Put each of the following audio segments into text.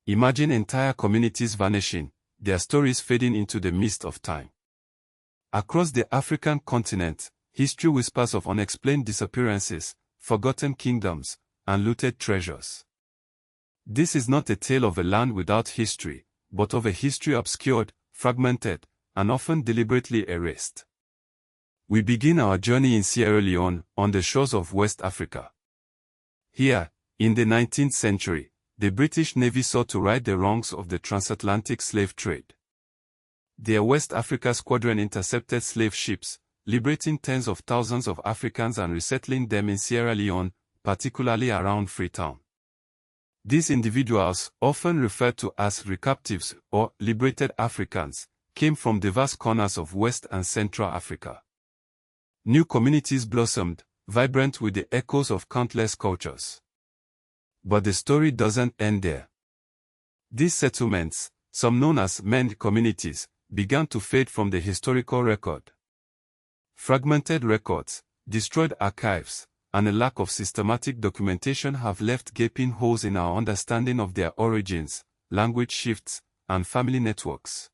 Imagine entire communities vanishing, their stories fading into the mist of time. Across the African continent, history whispers of unexplained disappearances, forgotten kingdoms, and looted treasures. This is not a tale of a land without history, but of a history obscured, fragmented, and often deliberately erased. We begin our journey in Sierra Leone, on the shores of West Africa. Here, in the 19th century, the British Navy sought to right the wrongs of the transatlantic slave trade. Their West Africa squadron intercepted slave ships, liberating tens of thousands of Africans and resettling them in Sierra Leone, particularly around Freetown. These individuals, often referred to as recaptives or liberated Africans, came from diverse corners of West and Central Africa. New communities blossomed, vibrant with the echoes of countless cultures. But the story doesn't end there. These settlements, some known as mend communities, began to fade from the historical record. Fragmented records, destroyed archives, and a lack of systematic documentation have left gaping holes in our understanding of their origins, language shifts, and family networks.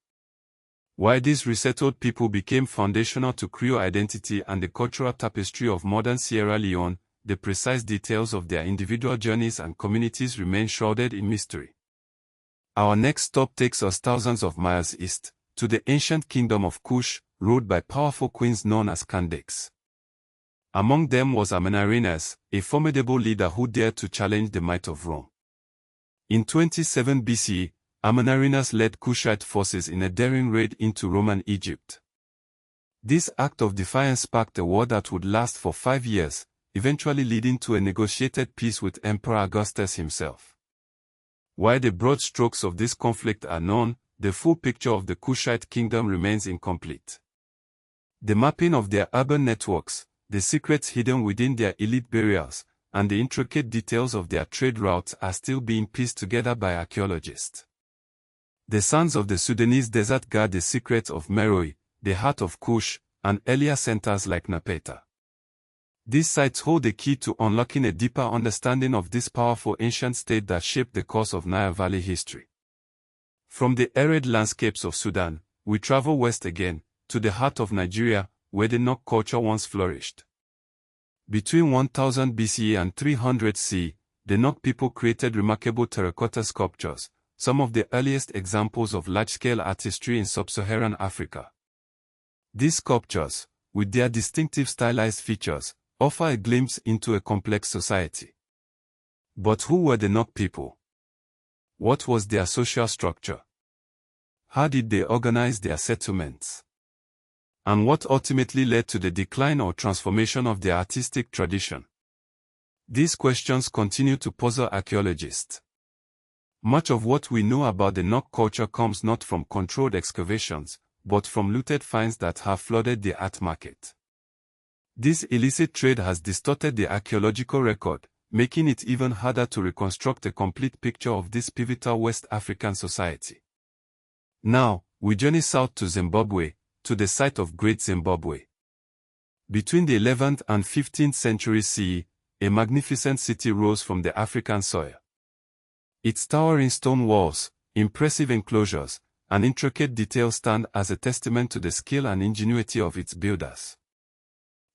While these resettled people became foundational to Creole identity and the cultural tapestry of modern Sierra Leone, the precise details of their individual journeys and communities remain shrouded in mystery. Our next stop takes us thousands of miles east, to the ancient kingdom of Kush, ruled by powerful queens known as Kandaks. Among them was Amenarines, a formidable leader who dared to challenge the might of Rome. In 27 BCE, Amenarines led Kushite forces in a daring raid into Roman Egypt. This act of defiance sparked a war that would last for 5 years, eventually leading to a negotiated peace with Emperor Augustus himself. While the broad strokes of this conflict are known, the full picture of the Kushite kingdom remains incomplete. The mapping of their urban networks, the secrets hidden within their elite burials, and the intricate details of their trade routes are still being pieced together by archaeologists. The sons of the Sudanese desert guard the secrets of Meroe, the heart of Kush, and earlier centers like Napata. These sites hold the key to unlocking a deeper understanding of this powerful ancient state that shaped the course of Nile Valley history. From the arid landscapes of Sudan, we travel west again, to the heart of Nigeria, where the Nok culture once flourished. Between 1000 BCE and 300 CE, the Nok people created remarkable terracotta sculptures, some of the earliest examples of large-scale artistry in sub-Saharan Africa. These sculptures, with their distinctive stylized features, offer a glimpse into a complex society. But who were the Nok people? What was their social structure? How did they organize their settlements? And what ultimately led to the decline or transformation of their artistic tradition? These questions continue to puzzle archaeologists. Much of what we know about the Nok culture comes not from controlled excavations, but from looted finds that have flooded the art market. This illicit trade has distorted the archaeological record, making it even harder to reconstruct a complete picture of this pivotal West African society. Now, we journey south to Zimbabwe, to the site of Great Zimbabwe. Between the 11th and 15th centuries CE, a magnificent city rose from the African soil. Its towering stone walls, impressive enclosures, and intricate details stand as a testament to the skill and ingenuity of its builders.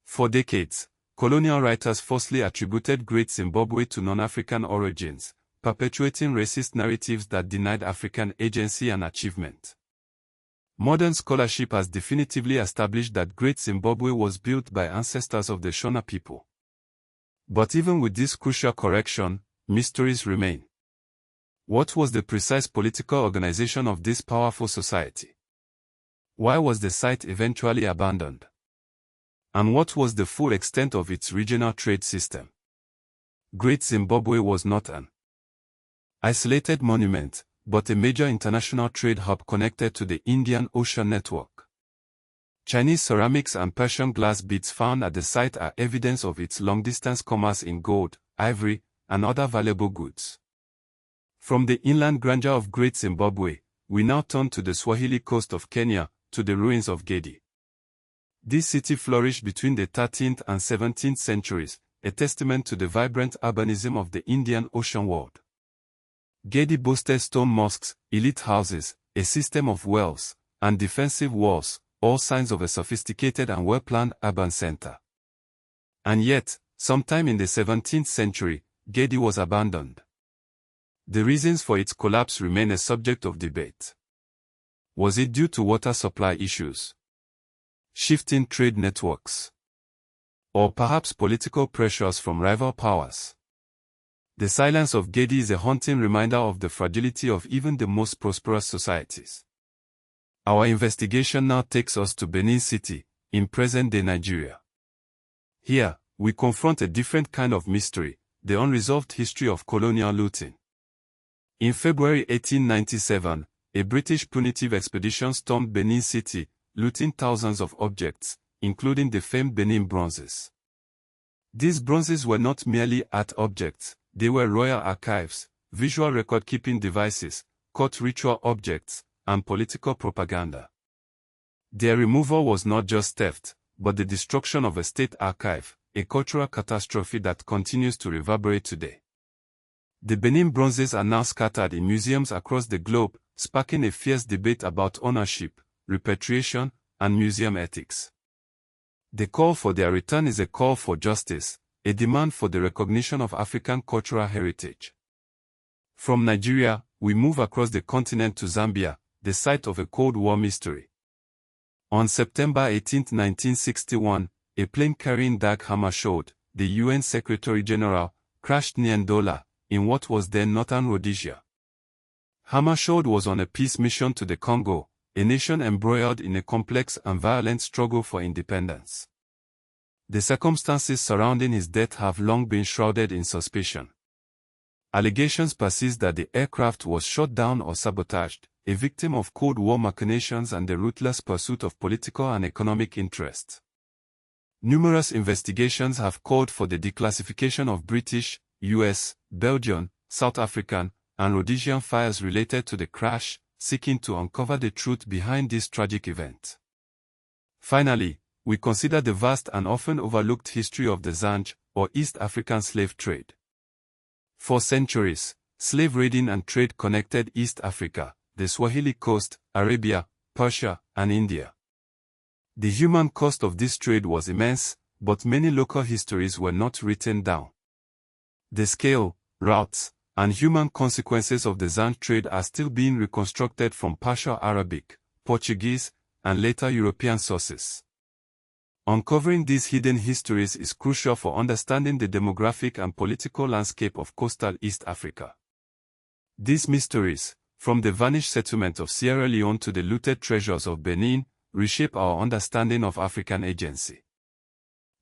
For decades, colonial writers falsely attributed Great Zimbabwe to non-African origins, perpetuating racist narratives that denied African agency and achievement. Modern scholarship has definitively established that Great Zimbabwe was built by ancestors of the Shona people. But even with this crucial correction, mysteries remain. What was the precise political organization of this powerful society? Why was the site eventually abandoned? And what was the full extent of its regional trade system? Great Zimbabwe was not an isolated monument, but a major international trade hub connected to the Indian Ocean network. Chinese ceramics and Persian glass beads found at the site are evidence of its long-distance commerce in gold, ivory, and other valuable goods. From the inland grandeur of Great Zimbabwe, we now turn to the Swahili coast of Kenya, to the ruins of Gedi. This city flourished between the 13th and 17th centuries, a testament to the vibrant urbanism of the Indian Ocean world. Gedi boasted stone mosques, elite houses, a system of wells, and defensive walls, all signs of a sophisticated and well-planned urban center. And yet, sometime in the 17th century, Gedi was abandoned. The reasons for its collapse remain a subject of debate. Was it due to water supply issues, shifting trade networks, or perhaps political pressures from rival powers? The silence of Gedi is a haunting reminder of the fragility of even the most prosperous societies. Our investigation now takes us to Benin City, in present-day Nigeria. Here, we confront a different kind of mystery, the unresolved history of colonial looting. In February 1897, a British punitive expedition stormed Benin City, looting thousands of objects, including the famed Benin bronzes. These bronzes were not merely art objects, they were royal archives, visual record-keeping devices, court ritual objects, and political propaganda. Their removal was not just theft, but the destruction of a state archive, a cultural catastrophe that continues to reverberate today. The Benin bronzes are now scattered in museums across the globe, sparking a fierce debate about ownership, repatriation, and museum ethics. The call for their return is a call for justice, a demand for the recognition of African cultural heritage. From Nigeria, we move across the continent to Zambia, the site of a Cold War mystery. On September 18, 1961, a plane carrying Dag Hammarskjöld, the UN Secretary-General, crashed near Ndola, in what was then northern Rhodesia. Hammarskjöld was on a peace mission to the Congo, a nation embroiled in a complex and violent struggle for independence. The circumstances surrounding his death have long been shrouded in suspicion. Allegations persist that the aircraft was shot down or sabotaged, a victim of Cold War machinations and the ruthless pursuit of political and economic interests. Numerous investigations have called for the declassification of British, US, Belgian, South African, and Rhodesian files related to the crash, seeking to uncover the truth behind this tragic event. Finally, we consider the vast and often overlooked history of the Zanj, or East African slave trade. For centuries, slave raiding and trade connected East Africa, the Swahili coast, Arabia, Persia, and India. The human cost of this trade was immense, but many local histories were not written down. The scale, routes, and human consequences of the Zanj trade are still being reconstructed from partial Arabic, Portuguese, and later European sources. Uncovering these hidden histories is crucial for understanding the demographic and political landscape of coastal East Africa. These mysteries, from the vanished settlement of Sierra Leone to the looted treasures of Benin, reshape our understanding of African agency.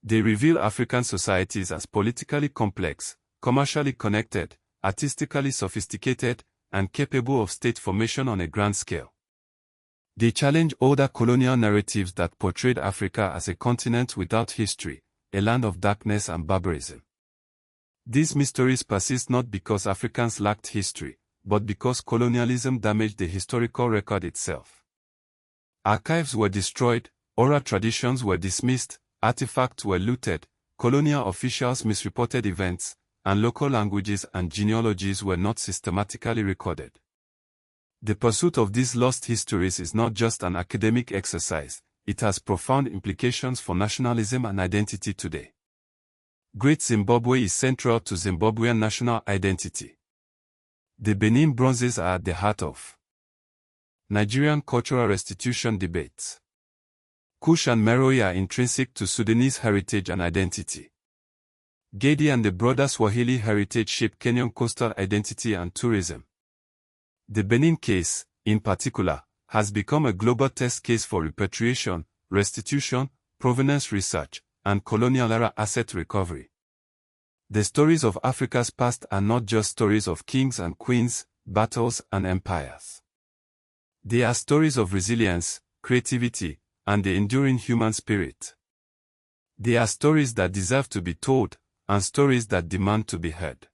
They reveal African societies as politically complex, commercially connected, artistically sophisticated, and capable of state formation on a grand scale. They challenge older colonial narratives that portrayed Africa as a continent without history, a land of darkness and barbarism. These mysteries persist not because Africans lacked history, but because colonialism damaged the historical record itself. Archives were destroyed, oral traditions were dismissed, artifacts were looted, colonial officials misreported events, and local languages and genealogies were not systematically recorded. The pursuit of these lost histories is not just an academic exercise, it has profound implications for nationalism and identity today. Great Zimbabwe is central to Zimbabwean national identity. The Benin bronzes are at the heart of Nigerian cultural restitution debates. Kush and Meroe are intrinsic to Sudanese heritage and identity. Gedi and the broader Swahili heritage shape Kenyan coastal identity and tourism. The Benin case, in particular, has become a global test case for repatriation, restitution, provenance research, and colonial-era asset recovery. The stories of Africa's past are not just stories of kings and queens, battles and empires. They are stories of resilience, creativity, and the enduring human spirit. They are stories that deserve to be told, and stories that demand to be heard.